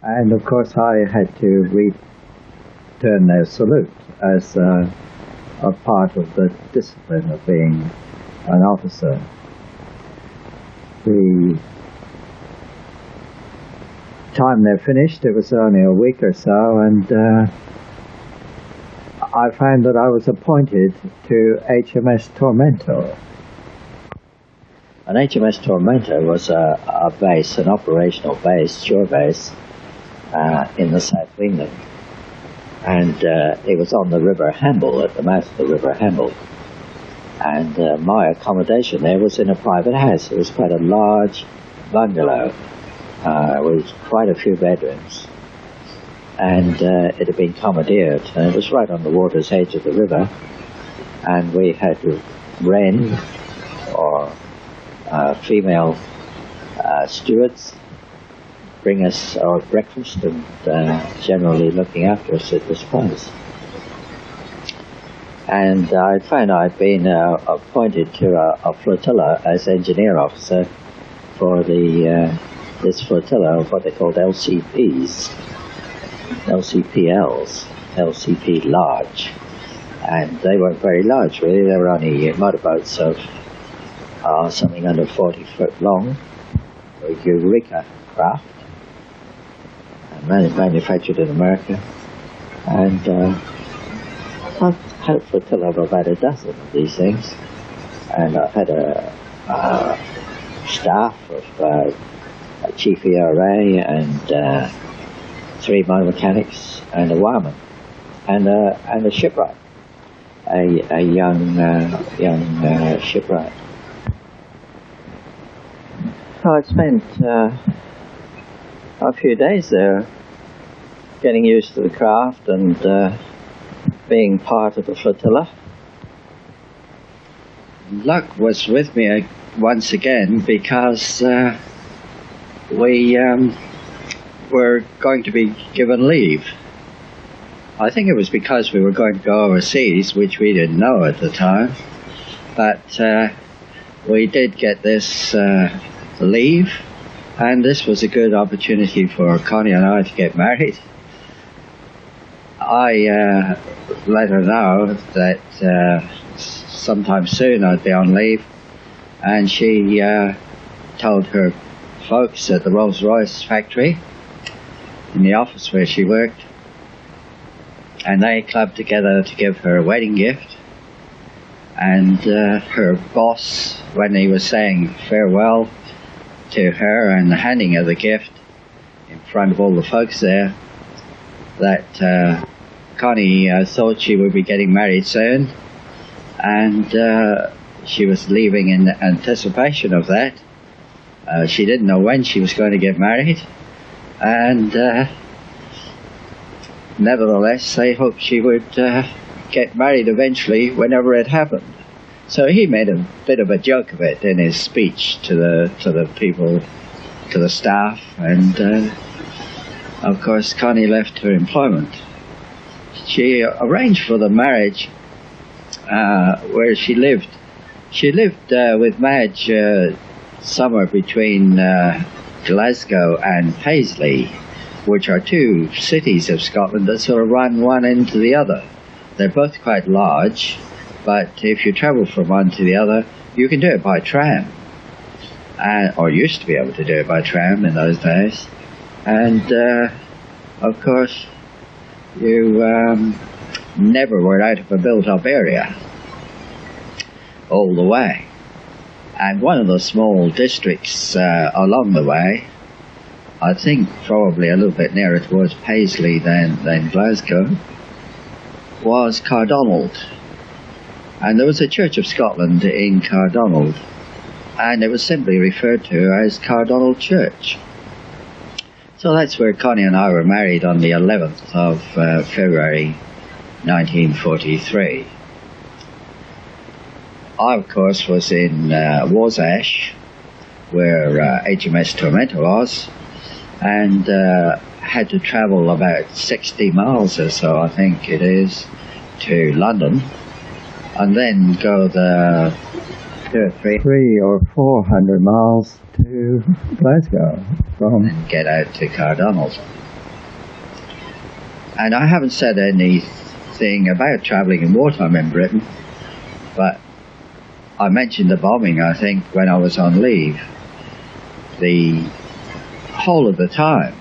And of course I had to return their salute as a part of the discipline of being an officer. The time they finished, it was only a week or so, and I found that I was appointed to HMS Tormento. And HMS Tormento was a base, an operational base, shore base, in the south of England. And it was on the River Hamble, at the mouth of the River Hamble. And my accommodation there was in a private house. It was quite a large bungalow with quite a few bedrooms. And it had been commandeered, and it was right on the water's edge of the river. And we had wren or female stewards bring us our breakfast and generally looking after us at this place. And I found I'd been appointed to a flotilla as engineer officer for this flotilla of what they called LCPs, LCPLs, LCP large. And they weren't very large really, they were only motorboats of something under 40 foot long, or Eureka craft, manufactured in America. And I've had a flotilla of about a dozen of these things, and I've had a staff of a chief ERA and 3 motor mechanics and a wireman and a shipwright, a young shipwright. So I spent a few days there getting used to the craft and being part of the flotilla. Luck was with me once again because we were going to be given leave. I think it was because we were going to go overseas, which we didn't know at the time, but we did get this leave, and this was a good opportunity for Connie and I to get married. I let her know that sometime soon I'd be on leave, and she told her folks at the Rolls-Royce factory in the office where she worked, and they clubbed together to give her a wedding gift. And her boss, when he was saying farewell to her and handing her the gift in front of all the folks there, that Connie thought she would be getting married soon, and she was leaving in anticipation of that. She didn't know when she was going to get married, and nevertheless they hoped she would get married eventually whenever it happened. So he made a bit of a joke of it in his speech to the people, to the staff, and of course Connie left her employment. She arranged for the marriage where she lived. She lived with Madge somewhere between Glasgow and Paisley, which are two cities of Scotland that sort of run one into the other. They're both quite large, but if you travel from one to the other, you can do it by tram, or used to be able to do it by tram in those days. And of course, you never were out of a built-up area all the way. And one of the small districts along the way, I think probably a little bit nearer towards Paisley than Glasgow, was Cardonald. And there was a Church of Scotland in Cardonald, and it was simply referred to as Cardonald Church. So that's where Connie and I were married on the 11th of February 1943. I, of course, was in Warsash, where HMS Tormento was, and had to travel about 60 miles or so, I think it is, to London, and then go the 300 or 400 miles to Glasgow and get out to Cardonald. And I haven't said anything about travelling in wartime in Britain, but I mentioned the bombing, I think, when I was on leave. The whole of the time,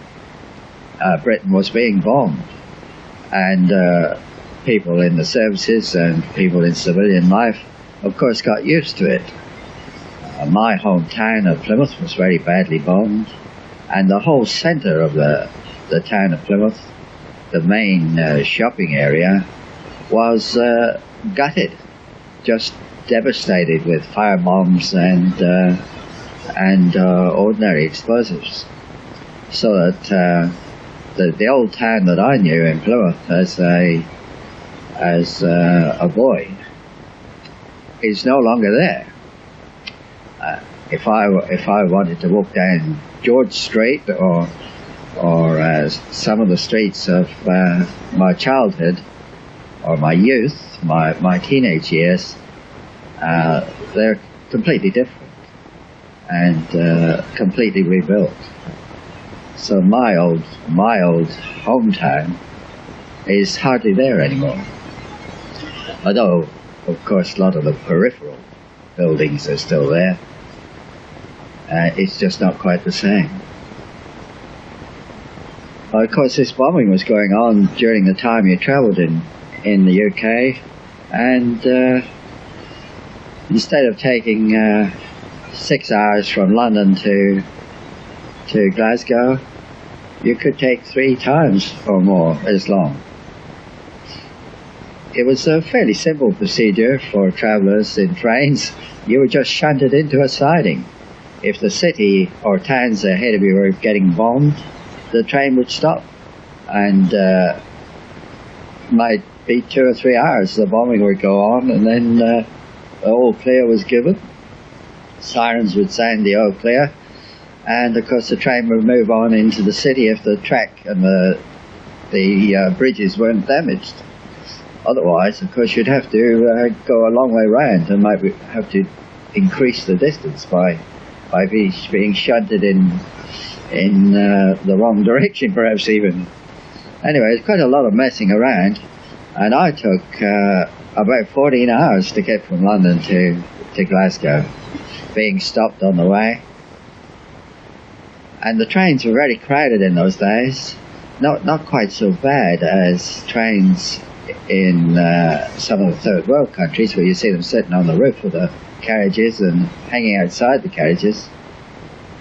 Britain was being bombed, and people in the services and people in civilian life, of course, got used to it. My hometown of Plymouth was very badly bombed, and the whole centre of the town of Plymouth, the main shopping area, was gutted, just devastated with fire bombs and ordinary explosives. So that the old town that I knew in Plymouth as a boy is no longer there. If I wanted to walk down George Street or some of the streets of my childhood or my youth, my teenage years, they're completely different and completely rebuilt. So my old hometown is hardly there anymore. Although, of course, a lot of the peripheral buildings are still there. It's just not quite the same. Of course, this bombing was going on during the time you travelled in the UK, and instead of taking 6 hours from London to Glasgow, you could take 3 times or more as long. It was a fairly simple procedure for travellers in trains. You were just shunted into a siding. If the city or towns ahead of you were getting bombed, the train would stop, and might be 2 or 3 hours the bombing would go on, and then all clear was given. Sirens would sound the all clear, and of course the train would move on into the city if the track and the bridges weren't damaged. Otherwise, of course, you'd have to go a long way round and might have to increase the distance by being shunted in the wrong direction, perhaps even. Anyway, it's quite a lot of messing around, and I took about 14 hours to get from London to Glasgow, being stopped on the way. And the trains were very crowded in those days, not quite so bad as trains in some of the third world countries, where you see them sitting on the roof of the carriages and hanging outside the carriages,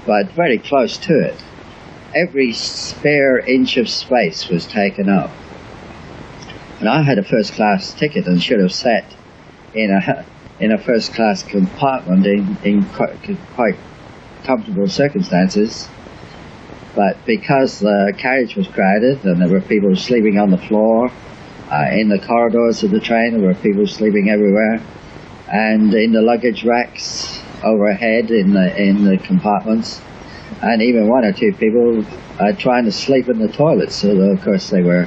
but very close to it. Every spare inch of space was taken up. And I had a first class ticket and should have sat in a first class compartment in quite comfortable circumstances. But because the carriage was crowded and there were people sleeping on the floor, in the corridors of the train there were people sleeping everywhere, and in the luggage racks overhead in the compartments, and even 1 or 2 people trying to sleep in the toilets. So of course they were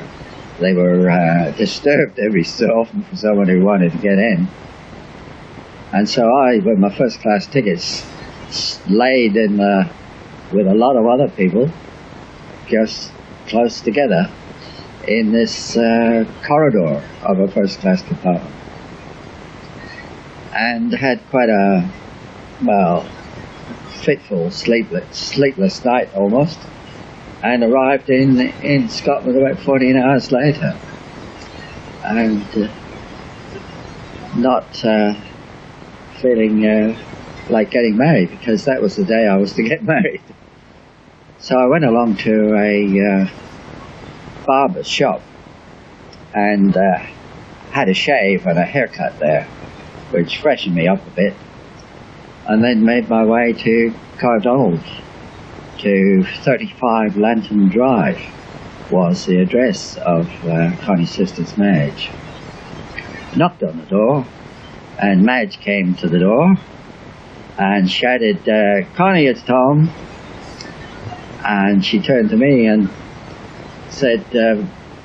disturbed every so often for someone who wanted to get in. And so I, with my first class tickets, laid in with a lot of other people, just close together in this corridor of a first class compartment, and had quite a, well, fitful, sleepless night almost, and arrived in Scotland about 14 hours later, and not feeling like getting married, because that was the day I was to get married. So I went along to a barber's shop and had a shave and a haircut there, which freshened me up a bit, and then made my way to Cardonald, to 35 Lantern Drive was the address of Connie's sister's Madge. Knocked on the door, and Madge came to the door and shouted, "Connie, it's Tom." And she turned to me and said,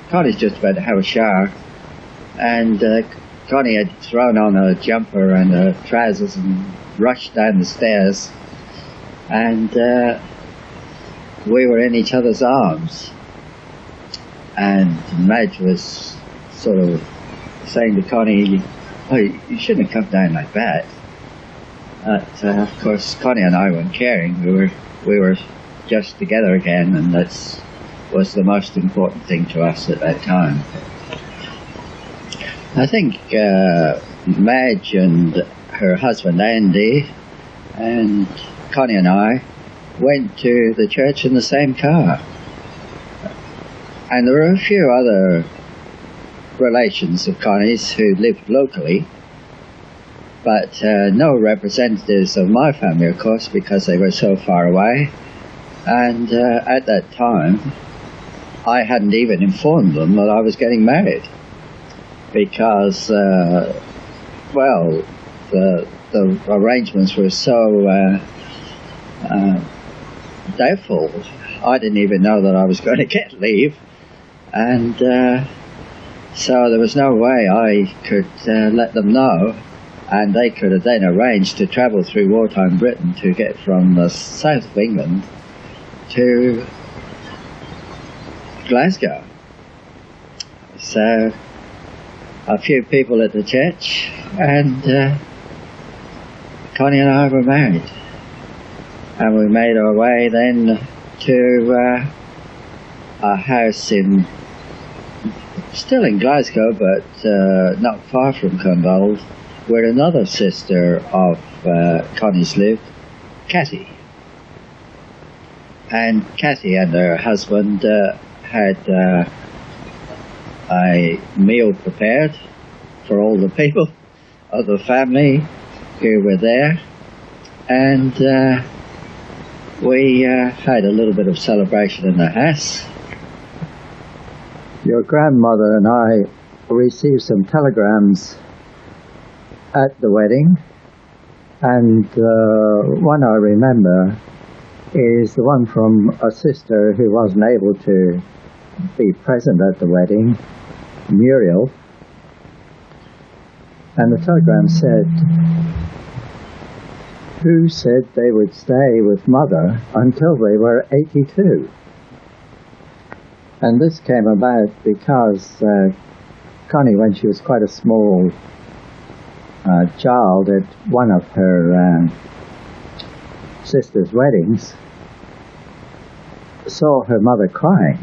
"Connie's just about to have a shower." And Connie had thrown on a jumper and her trousers and rushed down the stairs, and we were in each other's arms. and Madge was sort of saying to Connie, "Oh, you shouldn't have come down like that." But of course, Connie and I weren't caring. We were just together again, and that was the most important thing to us at that time. I think Madge and her husband Andy and Connie and I went to the church in the same car. And there were a few other relations of Connie's who lived locally, but no representatives of my family, of course, because they were so far away. And at that time, I hadn't even informed them that I was getting married, because, well, the arrangements were so doubtful. I didn't even know that I was going to get leave, and so there was no way I could let them know, and they could have then arranged to travel through wartime Britain to get from the south of England to Glasgow. So a few people at the church, and Connie and I were married, and we made our way then to a house still in Glasgow, but not far from Clonbald, where another sister of Connie's lived, Cathy. And Cathy and her husband had a meal prepared for all the people of the family who were there, and we had a little bit of celebration in the house. Your grandmother and I received some telegrams at the wedding, and one I remember is the one from a sister who wasn't able to be present at the wedding, Muriel, and the telegram said, "Who said they would stay with Mother until they were 82? And this came about because Connie, when she was quite a small child, at one of her sister's weddings, saw her mother crying,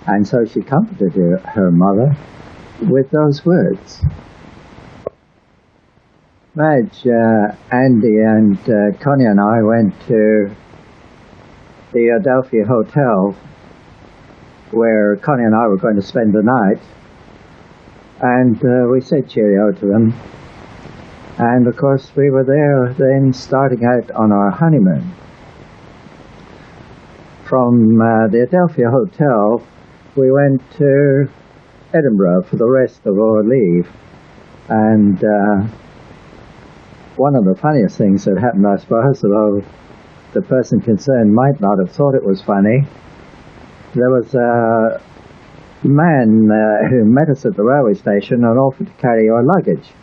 and so she comforted her mother with those words. Madge, Andy and Connie and I went to the Adelphi Hotel where Connie and I were going to spend the night, and we said cheerio to them, and of course we were there then starting out on our honeymoon. From the Adelphi Hotel we went to Edinburgh for the rest of our leave, and one of the funniest things that happened, I suppose, although the person concerned might not have thought it was funny, there was a man who met us at the railway station and offered to carry our luggage.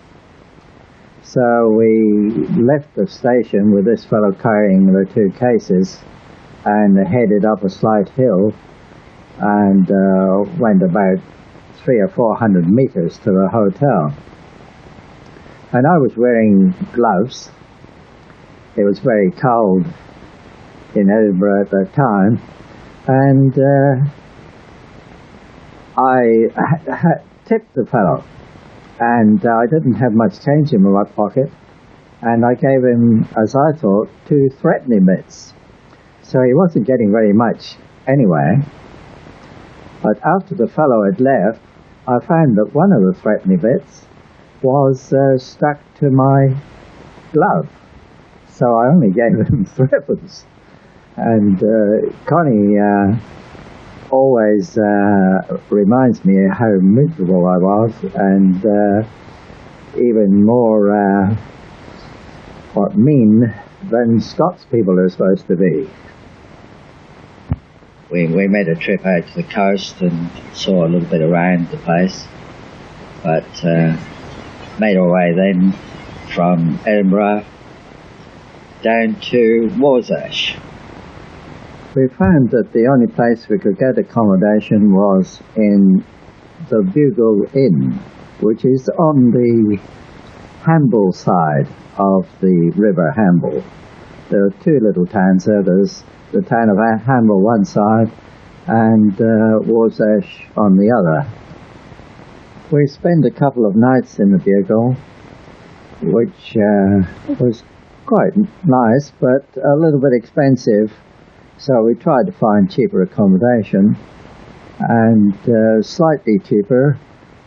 So we left the station with this fellow carrying the two cases and headed up a slight hill and went about 300 or 400 meters to the hotel. And I was wearing gloves. It was very cold in Edinburgh at that time, and I tipped the fellow, and I didn't have much change in my pocket, and I gave him, as I thought, 2 threepenny bits. So he wasn't getting very much anyway. But after the fellow had left, I found that one of the threepenny bits was stuck to my glove. So I only gave him 3pence. And Connie always reminds me how miserable I was, and even more mean than Scots people are supposed to be. We made a trip out to the coast and saw a little bit around the place, but made our way then from Edinburgh down to Warsash. We found that the only place we could get accommodation was in the Bugle Inn, which is on the Hamble side of the River Hamble. There are two little towns there. There's the town of Hamble one side and Warsash on the other. We spent a couple of nights in the Bugle, which was quite nice, but a little bit expensive. So we tried to find cheaper accommodation, and slightly cheaper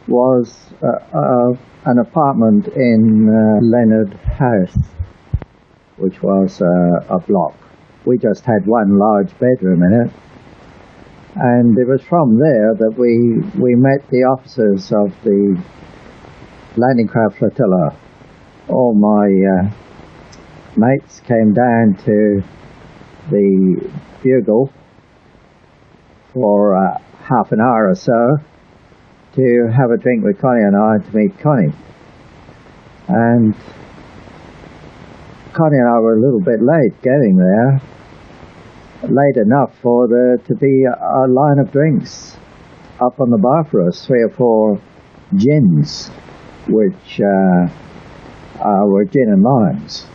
was an apartment in Leonard House, which was a block. We just had one large bedroom in it, and it was from there that we met the officers of the landing craft flotilla. All my mates came down to the Bugle for half an hour or so to have a drink with Connie and I, to meet Connie. And Connie and I were a little bit late getting there, late enough for there to be a line of drinks up on the bar for us, 3 or 4 gins, which were gin and limes.